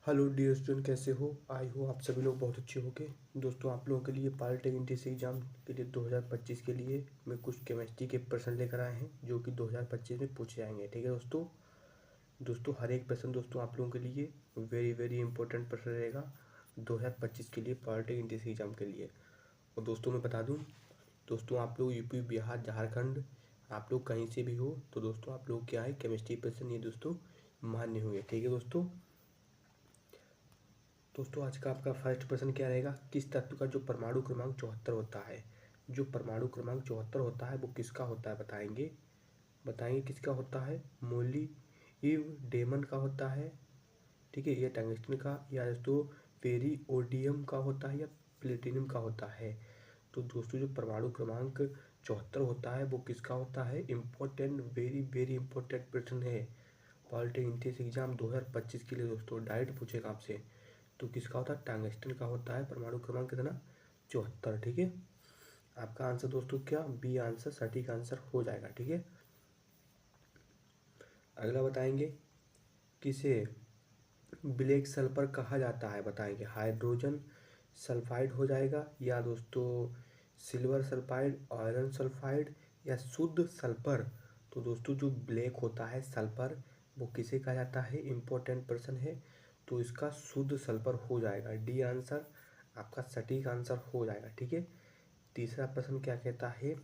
Hello dear student, कैसे हो? आई हो आप सभी लोग बहुत अच्छे होंगे। दोस्तों, आप लोगों के लिए पॉलिटेक्निक एंट्रेंस एग्जाम के लिए 2025 के लिए मैं कुछ केमिस्ट्री के प्रश्न लेकर आए हैं जो कि 2025 में पूछे जाएंगे। ठीक है दोस्तों हर एक प्रश्न दोस्तों आप लोगों के लिए वेरी वेरी इंपॉर्टेंट प्रश्न रहेगा 2025 के लिए पॉलिटेक्निक एंट्रेंस एग्जाम के लिए। और दोस्तों मैं बता दूँ, दोस्तों आप लोग यूपी, बिहार, झारखंड, आप लोग कहीं से भी हो तो दोस्तों आप लोग क्या है केमिस्ट्री प्रश्न ये दोस्तों मान्य होंगे। ठीक है दोस्तों आज का आपका फर्स्ट प्रश्न क्या रहेगा? किस तत्व का जो परमाणु क्रमांक 74 होता है? जो परमाणु क्रमांक 74 होता है वो किसका होता है बताएंगे किसका होता है? मोलिब्डेनम का होता है, ठीक है, या टंगस्टन का, या दोस्तों पेरिओडियम का होता है, या प्लेटिनम का होता है। तो दोस्तों जो परमाणु क्रमांक 74 होता है वो किसका होता है? इम्पोर्टेंट, वेरी वेरी इंपॉर्टेंट प्रश्न है पॉलिटेक्निक एंट्रेंस एग्जाम 2025 के लिए। दोस्तों डायरेक्ट पूछेगा आपसे। तो किसका होता है? टंगस्टन का होता है परमाणु क्रमांक कितना? 74। ठीक है, आपका आंसर दोस्तों क्या? बी आंसर सटीक आंसर हो जाएगा। ठीक है, अगला बताएंगे किसे ब्लैक सल्फर कहा जाता है? बताएंगे हाइड्रोजन सल्फाइड हो जाएगा, या दोस्तों सिल्वर सल्फाइड, आयरन सल्फाइड, या शुद्ध सल्फर। तो दोस्तों जो ब्लैक होता है सल्फर वो किसे कहा जाता है? इंपॉर्टेंट प्रश्न है, तो इसका शुद्ध सल्फर हो जाएगा। डी आंसर आपका सटीक आंसर हो जाएगा। ठीक है, तीसरा प्रश्न क्या कहता है?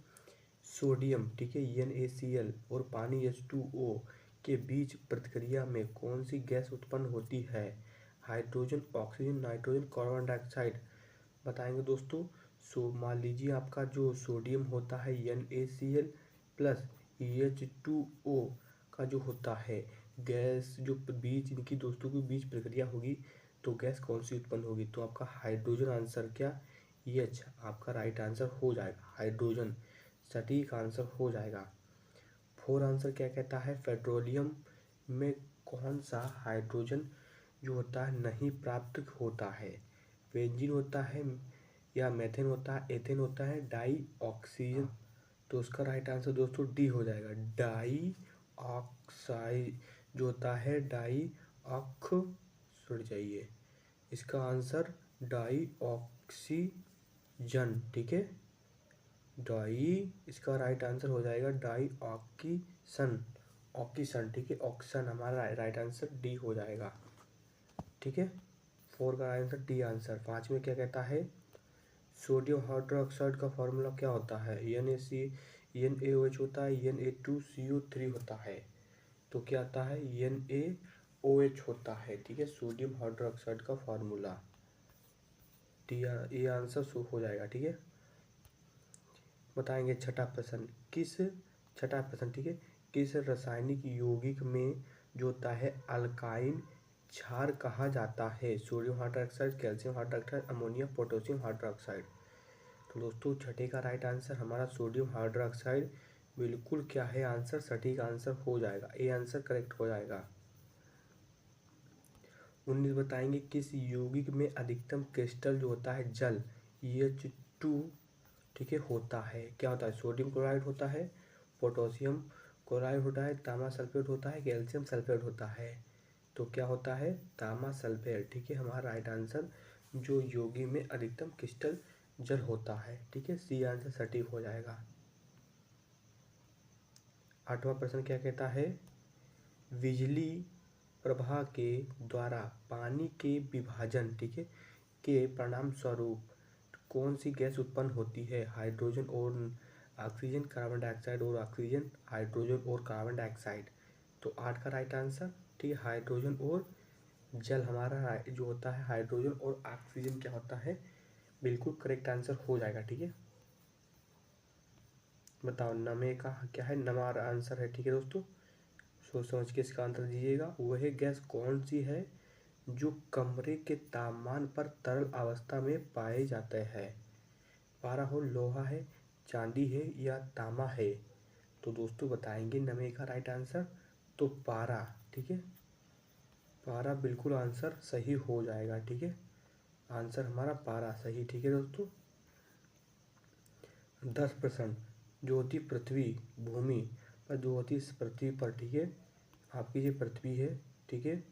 सोडियम, ठीक है, NaCl और पानी H2O के बीच प्रतिक्रिया में कौन सी गैस उत्पन्न होती है? Hydrogen, oxygen, nitrogen, carbon dioxide. बताएंगे दोस्तों। मान लीजिए आपका जो सोडियम होता है NaCl प्लस H2O का जो होता है गैस, जो बीच इनकी दोस्तों की बीच प्रक्रिया होगी तो गैस कौन सी उत्पन्न होगी? तो आपका हाइड्रोजन आंसर क्या? H आपका राइट आंसर हो जाएगा। हाइड्रोजन सटीक आंसर हो जाएगा। फोर आंसर क्या कहता है? पेट्रोलियम में कौन सा हाइड्रोजन जो होता है नहीं प्राप्त होता है? बेंजीन होता है, या मेथेन होता है, एथेन होता है, डाई ऑक्सीजन। तो उसका राइट आंसर दोस्तों डी हो जाएगा। डाई ऑक्साइड जो होता है डाई ऑक्स सुन जाइए, इसका आंसर डाई ऑक्सीजन। ठीक है, डाई इसका राइट आंसर हो जाएगा डाई ऑक्सीजन। ऑक्सीजन, ठीक है, ऑक्सीजन हमारा राइट आंसर डी हो जाएगा। ठीक है, फोर का आंसर डी आंसर। पाँच में क्या कहता है? सोडियम हाइड्रोक्साइड का फॉर्मूला क्या होता है? NaOH होता है, Na2CO3 होता है। तो क्या आता है? NaOH होता है। ठीक है, सोडियम हाइड्रोक्साइड का फॉर्मूला डी, ये आंसर शो हो जाएगा। ठीक है, बताएंगे छठा प्रश्न छठा प्रश्न, ठीक है, किस रासायनिक यौगिक में जो होता है अल्काइन क्षार कहा जाता है? Sodium hydroxide, calcium hydroxide, ammonia, potassium hydroxide. तो दोस्तों छठे का राइट आंसर हमारा सोडियम हाइड्रोक्साइड बिल्कुल क्या है? आंसर सटीक आंसर हो जाएगा। ए आंसर करेक्ट हो जाएगा। 19 बताएंगे किस यौगिक में अधिकतम क्रिस्टल जो होता है जल H2, ठीक है, होता है? क्या होता है? सोडियम क्लोराइड होता है, पोटेशियम क्लोराइड होता है, तामा सल्फेट होता है, कैल्शियम सल्फेट होता है। तो क्या होता है? तामा सल्फेट। ठीक है, हमारा राइट आंसर जो यौगिक में अधिकतम क्रिस्टल जल होता है। ठीक है, सी आंसर सटीक हो जाएगा। आठवां प्रश्न क्या कहता है? बिजली प्रवाह के द्वारा पानी के विभाजन, ठीक है, के परिणाम स्वरूप कौन सी गैस उत्पन्न होती है? हाइड्रोजन और ऑक्सीजन, कार्बन डाइऑक्साइड और ऑक्सीजन, हाइड्रोजन और कार्बन डाइऑक्साइड। तो आठ का राइट आंसर, ठीक है, हाइड्रोजन और जल हमारा जो होता है हाइड्रोजन और ऑक्सीजन क्या होता है? बिल्कुल करेक्ट आंसर हो जाएगा। ठीक है, बताओ नमे का क्या है? नमा आंसर है। ठीक है दोस्तों, सोच समझ के इसका आंसर दीजिएगा। वह गैस कौन सी है जो कमरे के तापमान पर तरल अवस्था में पाए जाते हैं? पारा हो, लोहा है, चांदी है, या तांबा है? तो दोस्तों बताएंगे नमे का राइट आंसर तो पारा। ठीक है, पारा बिल्कुल आंसर सही हो जाएगा। ठीक है, आंसर हमारा पारा सही। ठीक है दोस्तों, 10 प्रश्न जो होती पृथ्वी भूमि पर जो होती इस पृथ्वी पर, ठीक है, आपकी ये पृथ्वी है, ठीक है,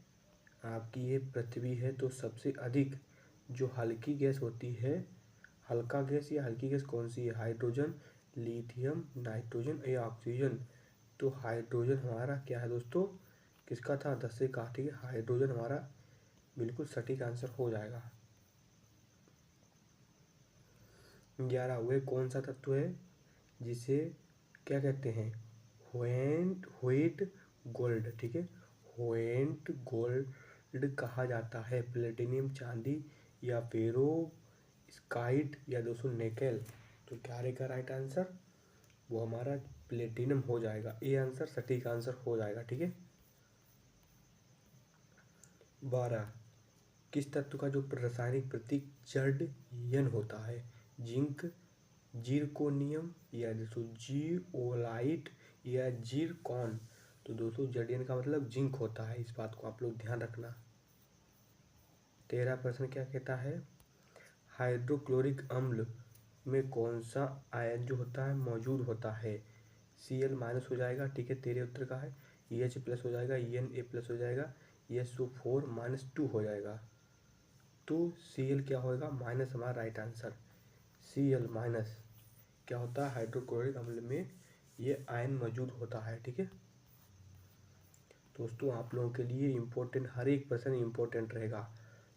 आपकी ये पृथ्वी है तो सबसे अधिक जो हल्की गैस होती है, हल्का गैस या हल्की गैस कौन सी है? हाइड्रोजन, लिथियम, नाइट्रोजन या ऑक्सीजन। तो हाइड्रोजन हमारा क्या है दोस्तों? किसका था? 10 से कहा, ठीक है। हाइड्रोजन हमारा बिल्कुल सटीक आंसर हो जाएगा। 11, वह कौन सा तत्व है जिसे क्या कहते हैं? व्हाइट गोल्ड, ठीक है। व्हाइट गोल्ड कहा जाता है। प्लेटिनियम चांदी या पेरोस्काइट या दोस्तों निकेल। तो क्या रहेगा राइट आंसर? वो हमारा प्लेटिनम हो जाएगा। ये आंसर सटीक आंसर हो जाएगा, ठीक है। 12, किस तत्व का जो रासायनिक प्रतीक Zn होता है? जिंक, जिरकोनियम या दोस्तों जियोलाइट या जिरकॉन। तो दोस्तों Zn का मतलब जिंक होता है, इस बात को आप लोग ध्यान रखना। 13 प्रश्न क्या कहता है? हाइड्रोक्लोरिक अम्ल में कौन सा आयन जो होता है मौजूद होता है? Cl माइनस हो जाएगा, ठीक है। तेरे उत्तर का है। H प्लस हो जाएगा, Na प्लस हो जाएगा, SO4 -2 हो जाएगा। तो Cl क्या होगा? माइनस हमारा राइट आंसर। Cl माइनस क्या होता है? हाइड्रोक्लोरिक अम्ल में ये आयन मौजूद होता है, ठीक है। दोस्तों आप लोगों के लिए इम्पोर्टेंट, हर एक प्रश्न इम्पोर्टेंट रहेगा,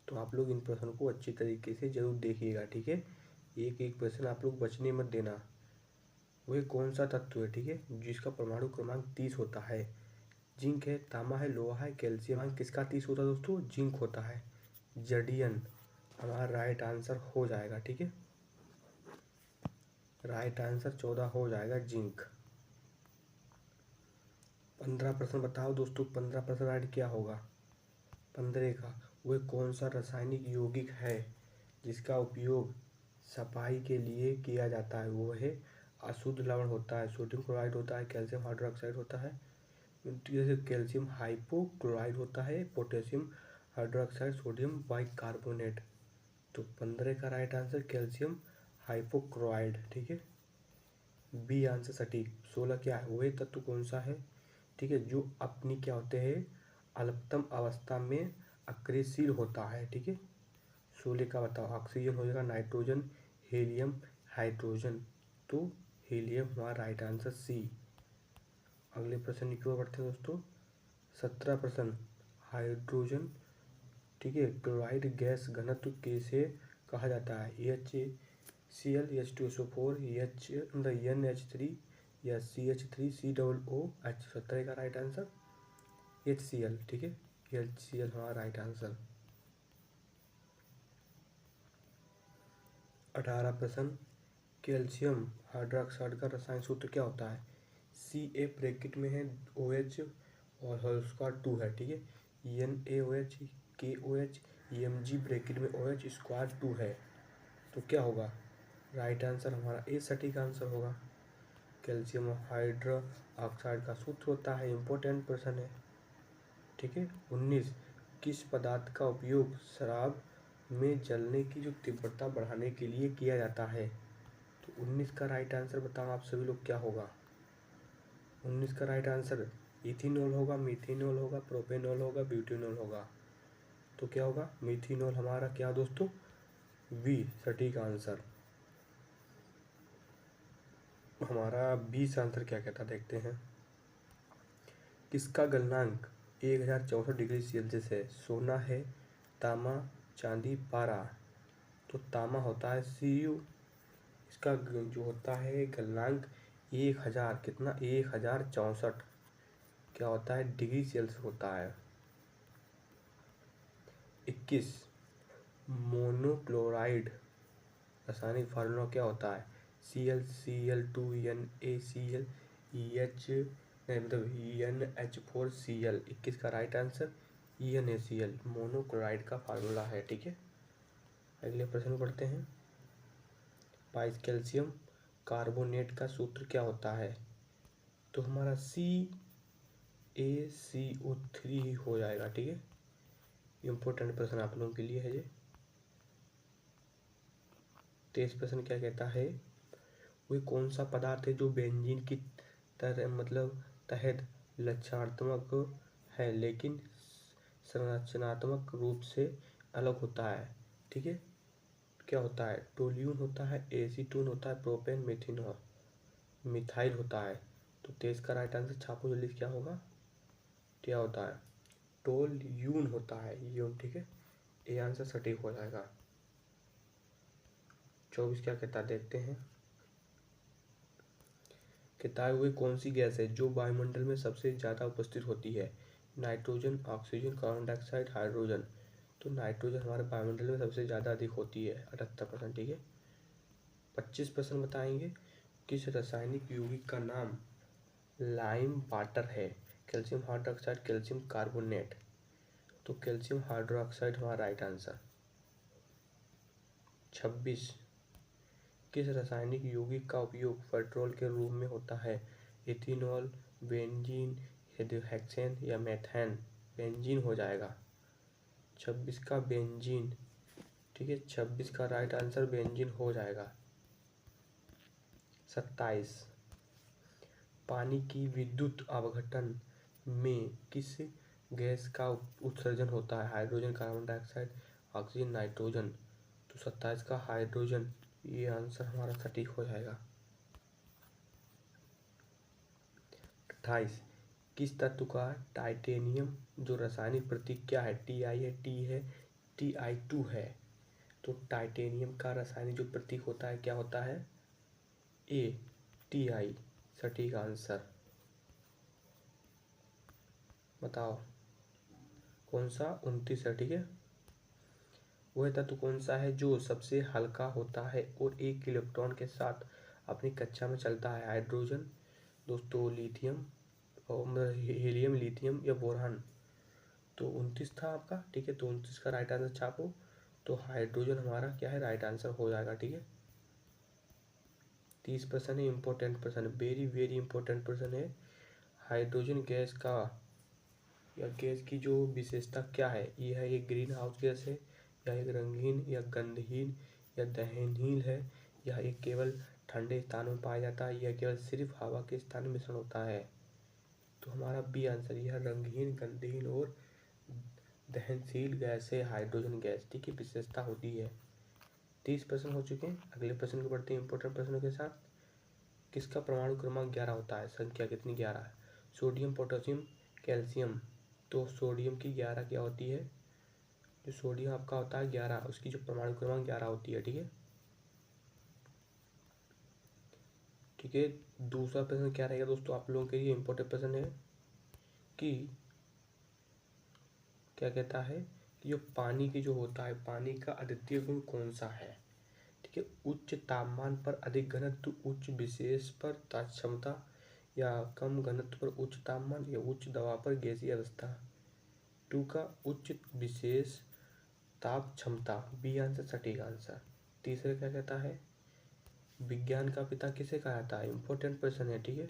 तो आप लोग इन प्रश्नों को अच्छी तरीके से जरूर देखिएगा, ठीक है। एक एक प्रश्न आप लोग बचने मत देना। वह कौन सा तत्व है, ठीक है, जिसका परमाणु क्रमांक 30 होता है? जिंक है, तांबा है, लोहा है, कैल्शियम। किसका 30 होता है दोस्तों? जिंक होता है। जडियन हमारा राइट आंसर हो जाएगा, ठीक है। राइट आंसर 14 हो जाएगा, जिंक। 15 प्रश्न बताओ दोस्तों, 15 प्रश्न राइट क्या होगा? 15 का, वह कौन सा रासायनिक यौगिक है जिसका उपयोग सफाई के लिए किया जाता है? वो है अशुद्ध लवण होता है, सोडियम क्लोराइड होता है, कैल्शियम हाइड्रोक्साइड होता है, जैसे कैल्शियम हाइपोक्लोराइड होता है, पोटेशियम हाइड्रोक्साइड, सोडियम बाइकार्बोनेट। तो 15 का राइट आंसर कैल्शियम हाइपोक्लोराइड, ठीक है। बी आंसर सटीक। 16 क्या है? वह तत्व कौन सा है, ठीक है, जो अपनी क्या होते हैं अल्पतम अवस्था में अक्रियशील होता है, ठीक है। 16 का बताओ। ऑक्सीजन हो जाएगा, नाइट्रोजन, हीलियम, हाइड्रोजन। तो हीलियम हमारा राइट आंसर सी। अगले प्रश्न की ओर बढ़ते हैं दोस्तों। 17 प्रश्न, हाइड्रोजन, ठीक है, क्लोराइड गैस घनत्व कैसे कहा जाता है? HCl, H2SO4, NH3 या CH3COOH। 17 का राइट आंसर HCl, ठीक है। HCl हमारा राइट आंसर। 18 प्रश्न, कैल्शियम हाइड्रोक्साइड का रसायन सूत्र क्या होता है? Ca ब्रैकेट में है OH और होल स्क्वायर 2 है, ठीक है। NaOH, KOH, Mg ब्रैकेट में OH स्क्वायर 2 है। तो क्या होगा राइट आंसर? हमारा ए सटीक आंसर होगा। कैल्शियम हाइड्रोक्साइड का सूत्र होता है, इम्पोर्टेंट प्रश्न है, ठीक है। 19, किस पदार्थ का उपयोग शराब में जलने की जो तीव्रता बढ़ाने के लिए किया जाता है? तो 19 का राइट आंसर बताओ आप सभी लोग, क्या होगा? 19 का राइट आंसर इथेनॉल होगा, मिथेनॉल होगा, प्रोपेनॉल होगा, ब्यूटेनॉल होगा। तो क्या होगा? मिथेनॉल हमारा क्या दोस्तों? बी सटीक आंसर। हमारा 20 आंसर क्या कहता देखते हैं। किसका गलनांक 1064 डिग्री सेल्सियस है? सोना है, तांबा, चांदी, पारा। तो तांबा होता है Cu। इसका जो होता है गलनांक 1000, कितना? 1064 क्या होता है? डिग्री सेल्सियस होता है। 21, मोनोक्लोराइड रासायनिक फार्मूला क्या होता है? ClCl2NaCl EH मतलब NH4Cl। 21 का राइट आंसर NaCl मोनोक्लोराइड का फार्मूला है, ठीक है। अगले प्रश्न पढ़ते हैं। 22, कैल्शियम कार्बोनेट का सूत्र क्या होता है? तो हमारा CaCO3 ही हो जाएगा, ठीक है। इम्पोर्टेंट प्रश्न आप लोगों के लिए है ये। 23 प्रश्न क्या कहता है? वह कौन सा पदार्थ है जो बेंजीन की तरह मतलब तहत लक्षणात्मक है लेकिन संरचनात्मक रूप से अलग होता है। ठीक है, क्या होता है? टोल्यून होता है, एसीटोन होता है, प्रोपेन, मेथिनॉल, मिथाइल होता है। तो 23 का राइट आंसर छापो जल्दी, क्या होगा? क्या होता है? टोल्यून होता है, यून। ठीक है, ये आंसर सटीक हो जाएगा। 24 क्या कहता है देखते हैं। कहता है वह कौन सी गैस है जो वायुमंडल में सबसे ज़्यादा उपस्थित होती है? Nitrogen, oxygen, carbon dioxide, hydrogen. तो नाइट्रोजन हमारे वायुमंडल में सबसे ज़्यादा अधिक होती है, 78%। ठीक है, 25% बताएंगे। किस रासायनिक यौगिक का नाम लाइम वाटर है? Calcium hydroxide, calcium carbonate. तो कैल्शियम हाइड्रोक्साइड हमारा राइट आंसर। 26, किस रासायनिक यौगिक का उपयोग पेट्रोल के रूप में होता है? इथेनॉल, बेंजीन, हेक्सेन या मेथेन? बेंजीन हो जाएगा। 26 का बेंजीन। ठीक है, 26 का राइट आंसर बेंजीन हो जाएगा। 27, पानी की विद्युत अपघटन में किस गैस का उत्सर्जन होता है? Hydrogen, carbon dioxide, oxygen, nitrogen. तो 27 का हाइड्रोजन, ये आंसर हमारा सटीक हो जाएगा। 28, किस तत्व का टाइटेनियम जो रासायनिक प्रतीक क्या है? Ti है, T है, Ti2 है। तो टाइटेनियम का रासायनिक जो प्रतीक होता है क्या होता है? A, Ti, सटीक आंसर। बताओ कौन सा? 29 है। ठीक है, वह तत्व कौन सा है जो सबसे हल्का होता है और एक इलेक्ट्रॉन के साथ अपनी कक्षा में चलता है? हाइड्रोजन दोस्तों, लिथियम और हीलियम, लिथियम या बोरान। तो 29 था आपका। ठीक है, तो 29 का राइट आंसर छापो। तो हाइड्रोजन हमारा क्या है? राइट आंसर हो जाएगा। ठीक है, 30% है, important person, very very important person है। हाइड्रोजन गैस का या गैस की जो विशेषता क्या है? यह है एक ग्रीन हाउस गैस है, या एक रंगहीन या गंधहीन या दहनहीन है, यह एक केवल ठंडे स्थानों में पाया जाता है, यह केवल सिर्फ हवा के स्थान में मिश्रण होता है। तो हमारा बी आंसर, यह रंगहीन, गंधहीन और दहनशील गैस है हाइड्रोजन गैस। ठीक है, विशेषता होती है। 30% हो चुके हैं। अगले प्रश्न को पढ़ते हैं इंपॉर्टेंट प्रश्नों के साथ। किसका परमाणु क्रमांक 11 होता है? संख्या कितनी? 11 है। Sodium, potassium, calcium. तो सोडियम की 11 क्या होती है? जो सोडियम आपका होता है 11, उसकी जो परमाणु क्रमांक 11 होती है। ठीक है, ठीक है। दूसरा प्रश्न क्या रहेगा दोस्तों आप लोगों के लिए? इंपॉर्टेंट प्रश्न है कि क्या कहता है कि जो पानी की जो होता है, पानी का अद्वितीय गुण कौन सा है? ठीक है, उच्च तापमान पर अधिक घनत्व, उच्च विशेष पर क्षमता, या कम घनत्व पर उच्च तापमान, या उच्च दबाव पर गैसीय अवस्था। 2 का उच्च विशेष ताप क्षमता, बी आंसर सटीक आंसर। तीसरा क्या कहता है? विज्ञान का पिता किसे कहा जाता है? इंपॉर्टेंट प्रश्न है। ठीक है,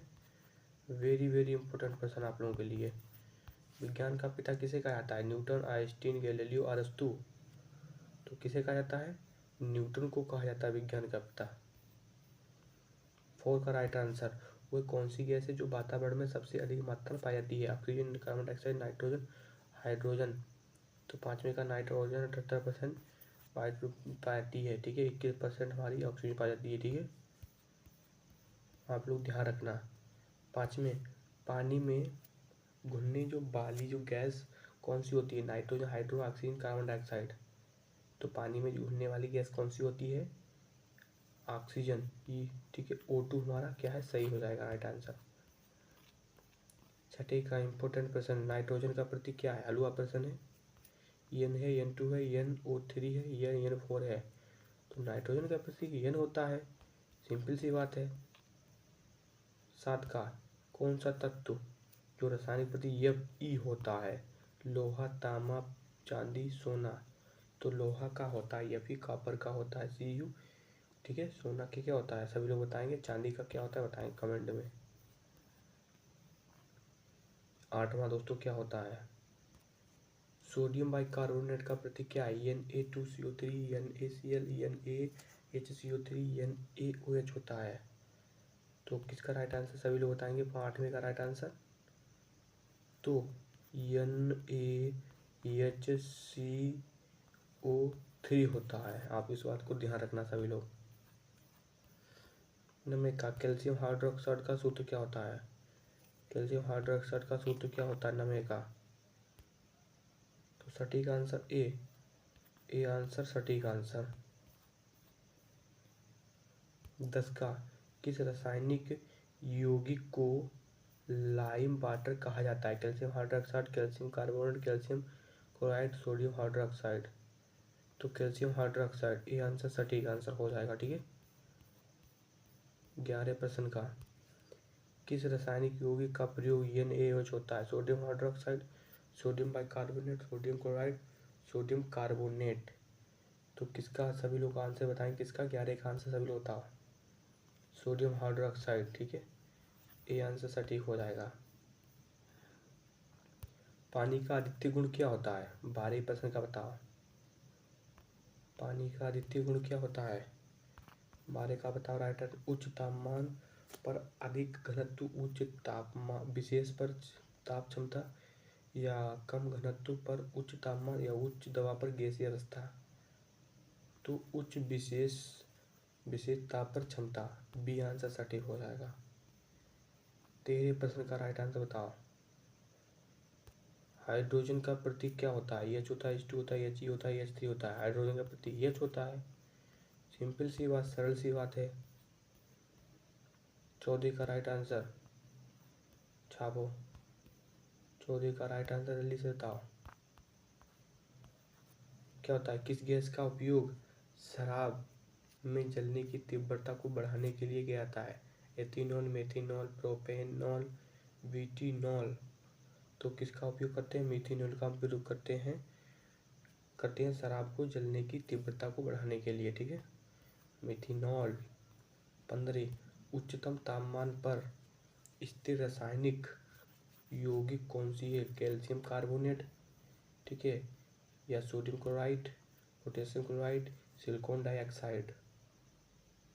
वेरी वेरी इंपॉर्टेंट प्रश्न आप लोगों के लिए। विज्ञान का पिता किसे कहा जाता है? न्यूटन, आइंस्टीन, गैलीलियो, अरस्तू। तो किसे कहा जाता है? न्यूटन को कहा जाता है विज्ञान का पिता। 4 का राइट आंसर, वह कौन सी गैस है जो वातावरण में सबसे अधिक मात्रा में पाई जाती है? Oxygen, carbon dioxide, nitrogen, hydrogen. तो 5वें का नाइट्रोजन 78% पाती है। ठीक है, 21% हमारी ऑक्सीजन पाई जाती है। ठीक है, आप लोग ध्यान रखना। 5वें, पानी में घुलने जो वाली जो गैस कौन सी होती है? Nitrogen, hydrogen, oxygen, carbon dioxide. तो पानी में घुलने वाली गैस कौन सी होती है? ऑक्सीजन की। ठीक है, O2 हमारा क्या है? सही हो जाएगा राइट आंसर। 6 का इंपॉर्टेंट प्रश्न, नाइट्रोजन का प्रतीक क्या है? हलवा प्रश्न है। N है, N2 है, NO3 है, या N4 है? तो नाइट्रोजन का प्रतीक N होता है, सिंपल सी बात है। 7 का, कौन सा तत्व जो रासायनिक प्रतीक E होता है? लोहा, तांबा, चांदी, सोना। तो लोहा का होता है Fe, कॉपर का होता है Cu। ठीक है, सोना के क्या होता है सभी लोग बताएंगे, चांदी का क्या होता है बताएंगे कमेंट में। 8वां दोस्तों क्या होता है? सोडियम बाइकार्बोनेट का प्रतीक क्या है? Na2CO3, NaCl, NaHCO3, NaOH होता है। तो किसका राइट आंसर सभी लोग बताएंगे? 8वें का राइट आंसर। तो HCO3 होता है। आप इस बात को ध्यान रखना सभी लोग। नमेका, कैल्शियम हाइड्रोक्साइड का सूत्र क्या होता है? कैल्शियम हाइड्रोक्साइड का सूत्र क्या होता है नमेका? तो सटीक आंसर ए आंसर सटीक आंसर। 10 का, किस रासायनिक यौगिक को लाइम वाटर कहा जाता है? Calcium hydroxide, calcium carbonate, calcium chloride, sodium hydroxide. तो कैल्शियम हाइड्रोक्साइड ए आंसर सटीक आंसर हो जाएगा। ठीक है। 11 प्रश्न का, किस रासायनिक यौगिक का प्रयोग NaOH होता है? Sodium hydroxide, sodium bicarbonate, sodium chloride, sodium carbonate. तो किसका सभी लोग आंसर बताएं किसका? 11 का आंसर सभी लोग बताओ। Sodium hydroxide. ठीक है, ए आंसर सटीक हो जाएगा। पानी का अद्वितीय गुण क्या होता है? 12 प्रश्न का बताओ। पानी का अद्वितीय गुण क्या होता है? 12 का बताओ राइटर। उच्च तापमान पर अधिक घनत्व, उच्च तापमान विशेष पर ताप क्षमता, या कम घनत्व पर उच्च तापमान, या उच्च दबाव पर गैसीय अवस्था। तो उच्च विशेष ताप पर क्षमता, बी आंसर सटीक हो जाएगा। 13 प्रश्न का राइट आंसर बताओ। हाइड्रोजन का प्रतीक क्या होता है? H होता है, H2 होता है, He होता है, H3 होता है। हाइड्रोजन का प्रतीक H होता है। सिंपल सी बात, सरल सी बात है। 14 का राइट आंसर छापो। 14 का राइट आंसर जल्दी से बताओ। क्या होता है? किस गैस का उपयोग शराब में जलने की तीव्रता को बढ़ाने के लिए किया जाता है? Ethanol, methanol, propanol, butanol. तो किसका उपयोग करते हैं? मिथेनॉल का उपयोग करते हैं शराब को जलने की तीव्रता को बढ़ाने के लिए। ठीक है, मिथेनॉल। 15, उच्चतम तापमान पर स्थिर रासायनिक यौगिक कौन सी है? कैल्शियम कार्बोनेट, ठीक है, या sodium chloride, potassium chloride, silicon dioxide.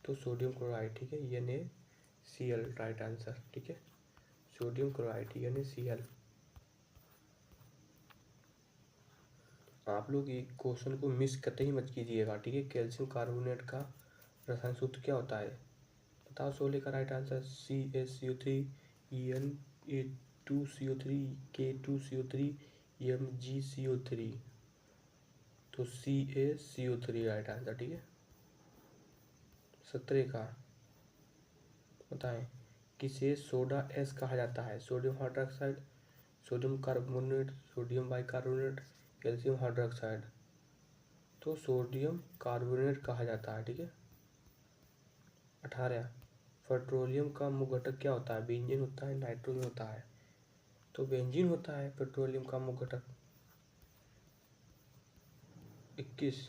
तो सोडियम क्लोराइड। ठीक है, NaCl राइट आंसर। ठीक है, सोडियम क्लोराइड NaCl। आप लोग ये क्वेश्चन को मिस कतई मत कीजिएगा। ठीक है, कैल्शियम कार्बोनेट का रसायन सूत्र क्या होता है बताओ। 16 का right answer CaCO3, Na2CO3, K2CO3, MgCO3। तो CaCO3 राइट आंसर। ठीक है। 17 का बताएं, किसे सोडा एस कहा जाता है? Sodium hydroxide, sodium carbonate, sodium bicarbonate, calcium hydroxide. तो सोडियम कार्बोनेट कहा जाता है। ठीक है। 18, पेट्रोलियम का मुख्य घटक क्या होता है? बेंजीन होता है, नाइट्रोजन होता है। तो बेंजीन होता है पेट्रोलियम का मुख्य घटक। 21,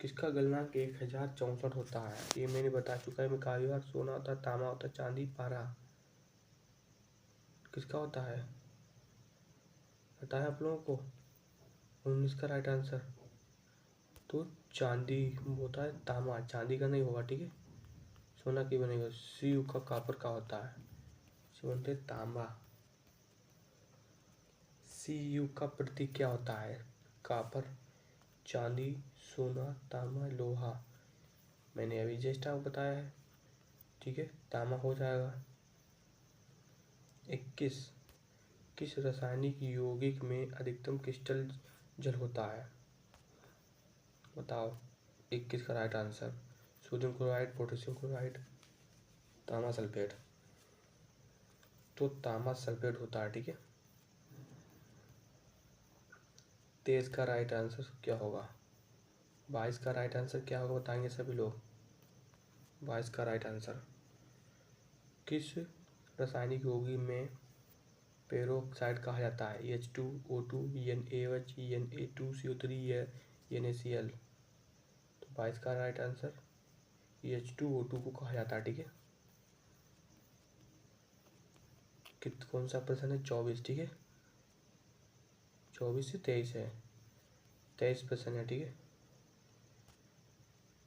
किसका गलनांक 1064 होता है? ये मैंने बता चुका है। मैं काफी बार। सोना होता है, तांबा होता है, चांदी, पारा। किसका होता है बताया आप लोगों को? 19 का राइट आंसर। तो चांदी होता है, तांबा चांदी का नहीं होगा। ठीक है, सोना की बनेगा। Cu का कॉपर का होता है, बोलते तांबा। Cu का प्रतीक क्या होता है? कॉपर, चांदी, सोना, तांबा, लोहा। मैंने अभी जस्ट आपको बताया है। ठीक है, तांबा हो जाएगा। 21, किस रासायनिक यौगिक में अधिकतम क्रिस्टल जल होता है बताओ। 21 का right answer sodium chloride, potassium chloride, तांबा सल्फेट। तो तांबा सल्फेट होता है। ठीक है। 23 का राइट आंसर क्या होगा? 22 का राइट आंसर क्या होगा बताएंगे सभी लोग। 22 का राइट आंसर, किस रासायनिक यौगिक में पेरोक्साइड कहा जाता है? H2O2, NaOH, Na2CO3 या NaCl। तो 22 का राइट आंसर H2O2 को कहा जाता है। ठीक है। कौन सा प्रश्न है? 24। ठीक है, 24 से 23 है। 23 प्रश्न है। ठीक है,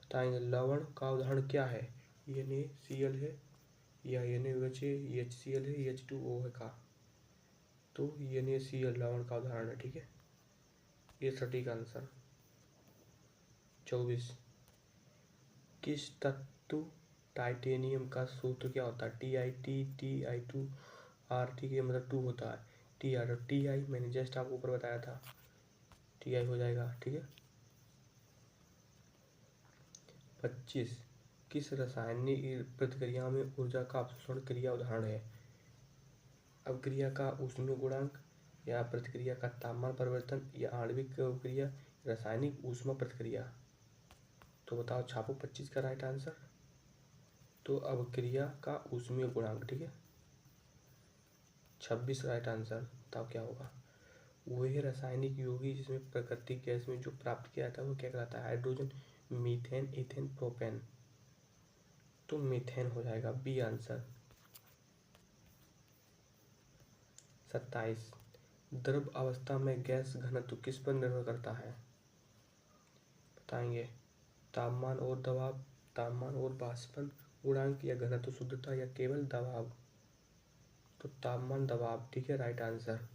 बताएंगे लवण का उदाहरण क्या है? NaCl है, या NaOH है, HCl है, H2O है का। तो NaCl लवण का उदाहरण है। ठीक है। ये सटीक आंसर। 24, किस धातु टाइटेनियम का सूत्र क्या होता है? TiTi2RT के मतलब 2 होता है। Ti मैंने जस्ट आपको ऊपर बताया था, Ti हो जाएगा। ठीक है। 25, किस रासायनिक प्रतिक्रिया में ऊर्जा का अपशोषण क्रिया उदाहरण है? अब क्रिया का ऊष्मीय गुणांक, या प्रतिक्रिया का तापमान परिवर्तन, या आणविक क्रिया, रासायनिक ऊष्मा प्रतिक्रिया। तो बताओ, छापो 25 का राइट आंसर। तो अब क्रिया का ऊष्मीय गुणांक। ठीक है। 26 राइट आंसर। बताओ क्या होगा? वह रासायनिक यौगिक जिसमें प्राकृतिक गैस में जो प्राप्त किया जाता है वो क्या कहलाता है? Hydrogen, methane, ethane, propane. तो मीथेन हो जाएगा, बी आंसर। 27, द्रव अवस्था में गैस घनत्व किस पर निर्भर करता है? बताएंगे। तापमान और दबाव, तापमान और वाष्पन गुणांक, या घनत्व शुद्धता, या केवल दबाव। तो तापमान दबाव। ठीक है, राइट आंसर।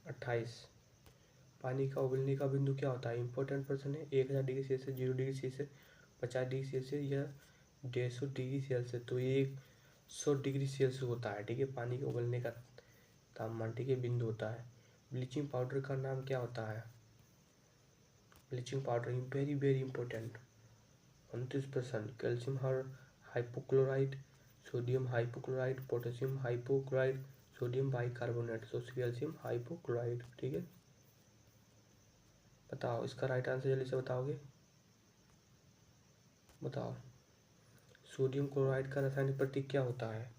28, पानी का उबलने का बिंदु क्या होता है? इंपॉर्टेंट प्रश्न है। 1000 degree Celsius, 0 degree Celsius, 50 degree Celsius, या 150 डिग्री सेल्सियस। तो ये 100 डिग्री सेल्सियस होता है। ठीक है, पानी के उबलने का तापमान। ठीक है, बिंदु होता है। ब्लीचिंग पाउडर का नाम क्या होता है? Bleaching powder, very very important. 29%, calcium hypochlorite, sodium hypochlorite, potassium hypochlorite, sodium bicarbonate. तो कैल्शियम हाइपोक्लोराइड। ठीक है। बताओ इसका राइट आंसर, जल्दी से बताओगे। बताओ, सोडियम क्लोराइड का रासायनिक प्रतीक क्या होता है?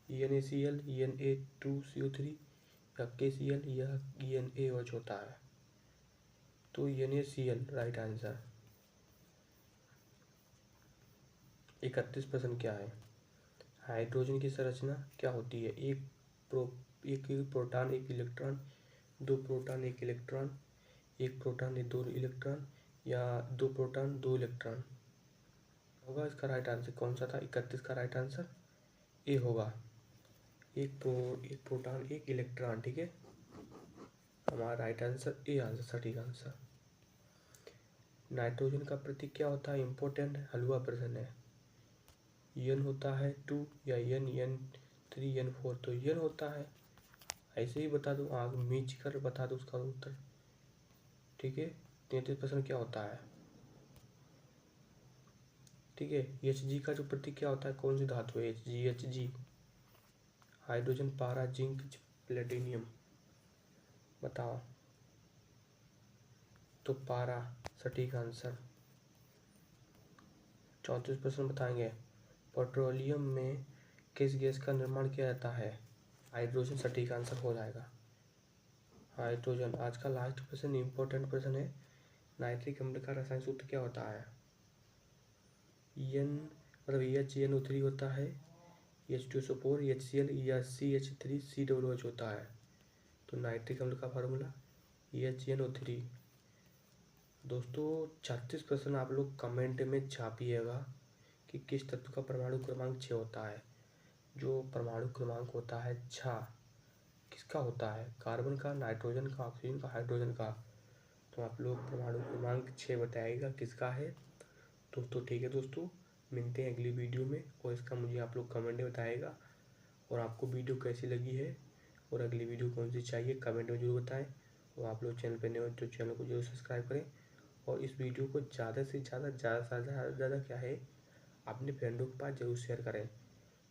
NaCl, Na2CO3, या KCl, या NaOH होता है। तो NaCl राइट आंसर। 31% क्या है? हाइड्रोजन की संरचना क्या होती है? एक प्रोटॉन एक electron, 2 proton 1 electron, 1 proton 2 electron, या 2 प्रोटॉन 2 इलेक्ट्रॉन होगा। इसका राइट आंसर कौन सा था? 31 का राइट आंसर ए होगा। एक प्रोटॉन 1 इलेक्ट्रॉन। ठीक है, हमारा राइट आंसर ए आंसर, सटीक आंसर। नाइट्रोजन का प्रतीक क्या होता है? इंपॉर्टेंट हलवा प्रश्न है। N होता है 2, या N3, N4। तो N होता है, ऐसे ही बता दो, आग मीच कर बता दो उसका उत्तर। ठीक है। 33% क्या होता है? ठीक है। Hg का जो प्रतीक क्या होता है? कौन सी धातु है? Hg। हाइड्रोजन, पारा, जिंक, प्लेटिनियम। बताओ। तो पारा सटीक आंसर। 34% बताएंगे। पेट्रोलियम में किस गैस का निर्माण किया जाता है? हाइड्रोजन सटीक आंसर हो जाएगा, हाइड्रोजन। आज का लास्ट प्रश्न इंपॉर्टेंट प्रश्न है। नाइट्रिक अम्ल का रसायन सूत्र क्या होता है? N मतलब HNO3 होता है, H2SO4, HCl, या CH3COOH होता है। तो नाइट्रिक अम्ल का फार्मूला HNO3। दोस्तों 36% आप लोग कमेंट में छापिएगा कि किस तत्व का परमाणु क्रमांक 6 होता है। जो परमाणु क्रमांक होता है 6 किसका होता है? कार्बन का, नाइट्रोजन का, ऑक्सीजन का, हाइड्रोजन का। तो आप लोग परमाणु क्रमांक 6 बताइएगा किसका है दोस्तों। ठीक है दोस्तों, मिलते हैं अगली वीडियो में, और इसका मुझे आप लोग कमेंट में बताइएगा। और आपको वीडियो कैसी लगी है और अगली वीडियो कौन सी चाहिए कमेंट में जरूर बताएं। और आप लोग चैनल पर नए हो तो चैनल को जरूर सब्सक्राइब करें, और इस वीडियो को ज़्यादा से ज़्यादा क्या है अपने फ्रेंडों के पास जरूर शेयर करें।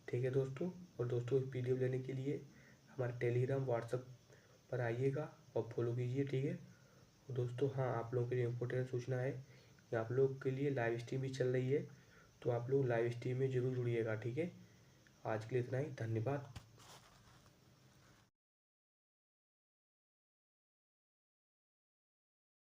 ठीक है दोस्तों। और दोस्तों इस वीडियो लेने के लिए हमारे टेलीग्राम व्हाट्सएप पर आइएगा और फॉलो कीजिए। ठीक है। और दोस्तों हाँ, आप लोगों के लिए इम्पोर्टेंट सूचना है कि आप लोग के लिए लाइव स्ट्रीम भी चल रही है, तो आप लोग लाइव स्ट्रीम में जरूर जुड़िएगा। ठीक है। आज के लिए इतना ही, धन्यवाद।